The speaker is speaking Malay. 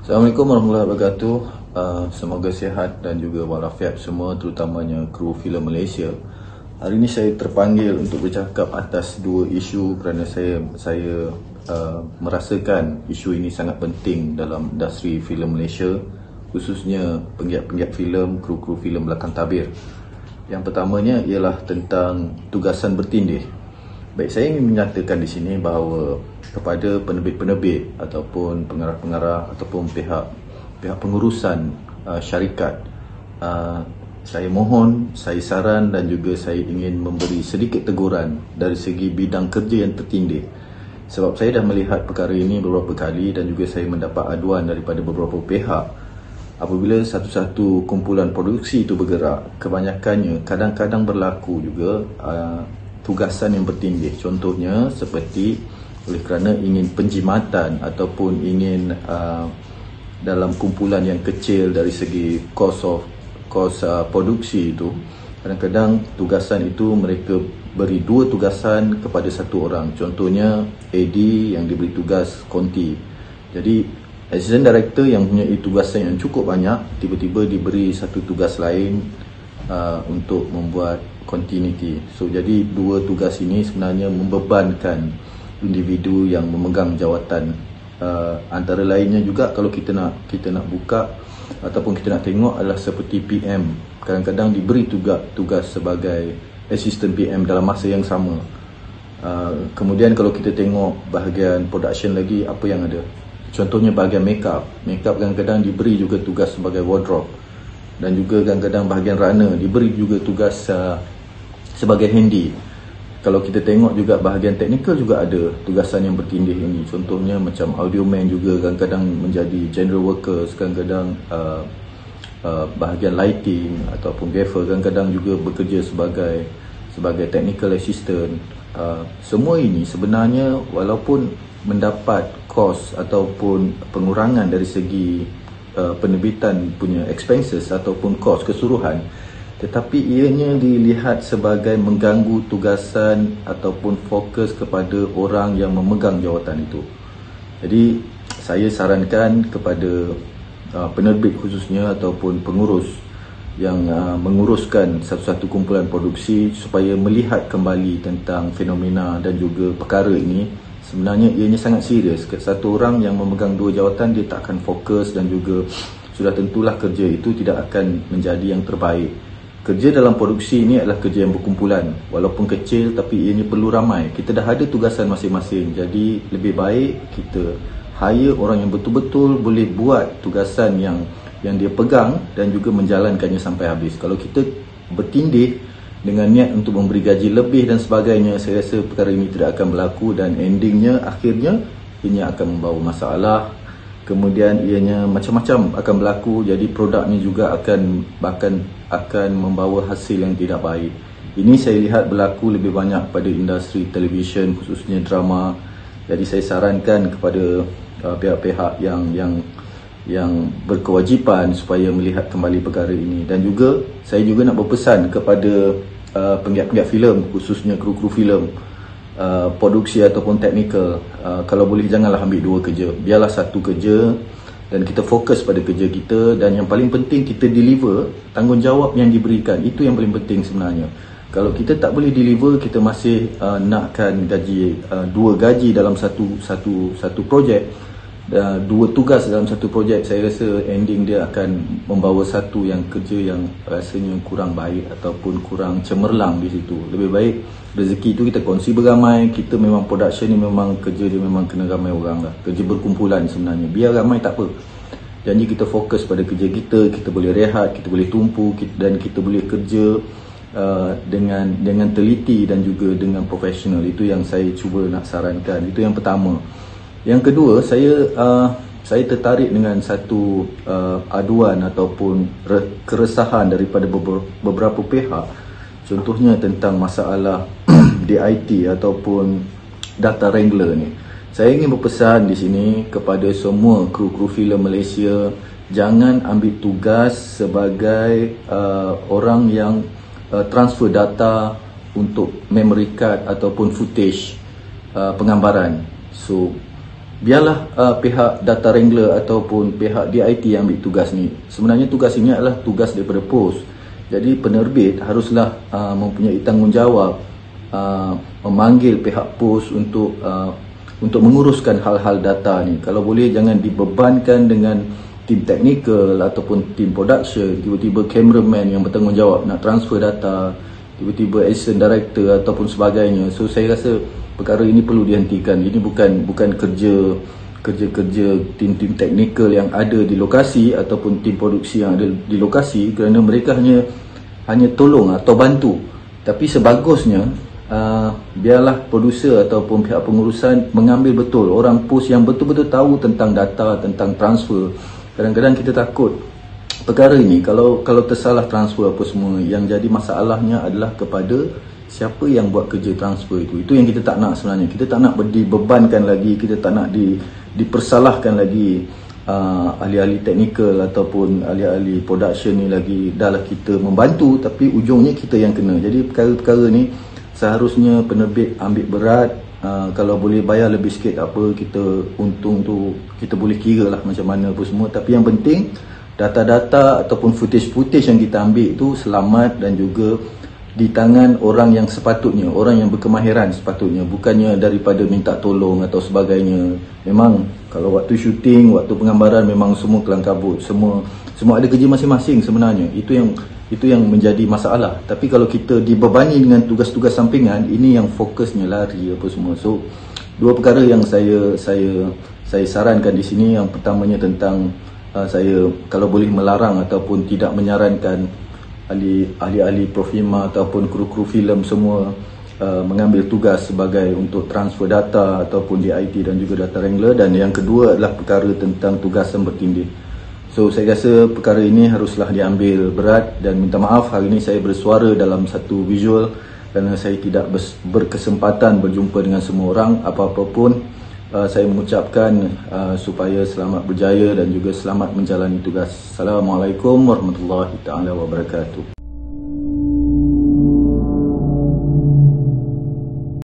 Assalamualaikum warahmatullahi wabarakatuh. Semoga sihat dan juga walafiat semua, terutamanya kru filem Malaysia. Hari ini saya terpanggil untuk bercakap atas dua isu kerana saya merasakan isu ini sangat penting dalam industri filem Malaysia, khususnya penggiat-penggiat filem, kru-kru filem belakang tabir. Yang pertamanya ialah tentang tugasan bertindih. Baik, saya ingin menyatakan di sini bahawa kepada penerbit-penerbit ataupun pengarah-pengarah ataupun pihak pengurusan syarikat, saya mohon, saya saran dan juga saya ingin memberi sedikit teguran dari segi bidang kerja yang tertindih. Sebab saya dah melihat perkara ini beberapa kali dan juga saya mendapat aduan daripada beberapa pihak. Apabila satu-satu kumpulan produksi itu bergerak, kebanyakannya kadang-kadang berlaku juga tugasan yang bertindih. Contohnya seperti oleh kerana ingin penjimatan ataupun ingin dalam kumpulan yang kecil dari segi kos produksi itu, kadang-kadang tugasan itu mereka beri dua tugasan kepada satu orang. Contohnya AD yang diberi tugas konti. Jadi assistant director yang punya tugasan yang cukup banyak tiba-tiba diberi satu tugas lain untuk membuat continuity. So jadi dua tugas ini sebenarnya membebankan individu yang memegang jawatan. Antara lainnya juga kalau kita nak buka ataupun kita nak tengok adalah seperti PM, kadang-kadang diberi tugas sebagai assistant PM dalam masa yang sama. Kemudian kalau kita tengok bahagian production lagi, apa yang ada? Contohnya bahagian makeup kadang-kadang diberi juga tugas sebagai wardrobe, dan juga kadang-kadang bahagian runner diberi juga tugas sebagai handy. Kalau kita tengok juga bahagian teknikal juga ada tugasan yang bertindih ini. Contohnya macam audio man juga kadang-kadang menjadi general workers, kadang-kadang bahagian lighting ataupun gaffer kadang-kadang juga bekerja sebagai technical assistant. Semua ini sebenarnya walaupun mendapat kos ataupun pengurangan dari segi penerbitan punya expenses ataupun kos keseluruhan, tetapi ianya dilihat sebagai mengganggu tugasan ataupun fokus kepada orang yang memegang jawatan itu. Jadi saya sarankan kepada penerbit khususnya ataupun pengurus yang menguruskan satu-satu kumpulan produksi supaya melihat kembali tentang fenomena dan juga perkara ini. Sebenarnya ianya sangat serius. Satu orang yang memegang dua jawatan, dia tak akan fokus dan juga sudah tentulah kerja itu tidak akan menjadi yang terbaik. Kerja dalam produksi ini adalah kerja yang berkumpulan. Walaupun kecil tapi ianya perlu ramai. Kita dah ada tugasan masing-masing. Jadi lebih baik kita hire orang yang betul-betul boleh buat tugasan yang dia pegang dan juga menjalankannya sampai habis. Kalau kita bertindih dengan niat untuk memberi gaji lebih dan sebagainya, saya rasa perkara ini tidak akan berlaku dan endingnya, akhirnya ianya akan membawa masalah. Kemudian ianya macam-macam akan berlaku, jadi produknya juga akan membawa hasil yang tidak baik. Ini saya lihat berlaku lebih banyak pada industri televisyen, khususnya drama. Jadi saya sarankan kepada pihak-pihak yang berkewajipan supaya melihat kembali perkara ini. Dan juga saya juga nak berpesan kepada penggiat-penggiat filem, khususnya kru-kru filem, produksi ataupun teknikal, kalau boleh janganlah ambil dua kerja, biarlah satu kerja dan kita fokus pada kerja kita, dan yang paling penting kita deliver tanggungjawab yang diberikan. Itu yang paling penting sebenarnya. Kalau kita tak boleh deliver, kita masih nakkan gaji, dua gaji dalam satu projek, dua tugas dalam satu projek, saya rasa ending dia akan membawa satu yang kerja yang rasanya kurang baik ataupun kurang cemerlang di situ. Lebih baik rezeki itu kita kongsi beramai. Kita memang production ni memang kerja dia memang kena ramai orang lah, kerja berkumpulan sebenarnya. Biar ramai tak apa, janji kita fokus pada kerja kita boleh rehat, kita boleh tumpu dan kita boleh kerja dengan teliti dan juga dengan profesional. Itu yang saya cuba nak sarankan. Itu yang pertama. Yang kedua, saya tertarik dengan satu aduan ataupun keresahan daripada beberapa pihak. Contohnya tentang masalah DIT ataupun data wrangler ni. Saya ingin berpesan di sini kepada semua kru-kru filem Malaysia, jangan ambil tugas sebagai orang yang transfer data untuk memory card ataupun footage penggambaran. So biarlah pihak data wrangler ataupun pihak DIT yang ambil tugas ni. Sebenarnya tugas ini adalah tugas daripada pos. Jadi penerbit haruslah mempunyai tanggungjawab memanggil pihak pos untuk menguruskan hal-hal data ni. Kalau boleh jangan dibebankan dengan tim teknikal ataupun tim production, tiba-tiba cameraman yang bertanggungjawab nak transfer data, tiba-tiba assistant director ataupun sebagainya. So saya rasa perkara ini perlu dihentikan. Ini bukan kerja tim-tim teknikal yang ada di lokasi ataupun tim produksi yang ada di lokasi, kerana mereka hanya tolong atau bantu. Tapi sebagusnya biarlah produser ataupun pihak pengurusan mengambil betul orang pos yang betul-betul tahu tentang data, tentang transfer. Kadang-kadang kita takut perkara ini kalau tersalah transfer apa semua, yang jadi masalahnya adalah kepada siapa yang buat kerja transfer itu. Itu yang kita tak nak sebenarnya. Kita tak nak dibebankan lagi, kita tak nak dipersalahkan lagi ahli-ahli teknikal ataupun ahli-ahli production ni lagi. Dahlah kita membantu tapi ujungnya kita yang kena. Jadi perkara-perkara ni seharusnya penerbit ambil berat. Kalau boleh bayar lebih sikit apa, kita untung tu kita boleh kira lah macam mana apa semua. Tapi yang penting data-data ataupun footage-footage yang kita ambil tu selamat dan juga di tangan orang yang sepatutnya, orang yang berkemahiran sepatutnya, bukannya daripada minta tolong atau sebagainya. Memang kalau waktu syuting, waktu penggambaran memang semua kelang kabut, semua ada kerja masing-masing sebenarnya. Itu yang menjadi masalah. Tapi kalau kita dibebani dengan tugas-tugas sampingan, ini yang fokusnya lari apa semua. So dua perkara yang saya sarankan di sini. Yang pertamanya tentang saya kalau boleh melarang ataupun tidak menyarankan ahli-ahli profilma ataupun kru-kru filem semua mengambil tugas sebagai untuk transfer data ataupun DIT dan juga data wrangler. Dan yang kedua adalah perkara tentang tugasan bertindih. So saya rasa perkara ini haruslah diambil berat, dan minta maaf hari ini saya bersuara dalam satu visual kerana saya tidak berkesempatan berjumpa dengan semua orang. Apa-apa pun saya mengucapkan supaya selamat berjaya dan juga selamat menjalani tugas. Assalamualaikum warahmatullahi taala wabarakatuh.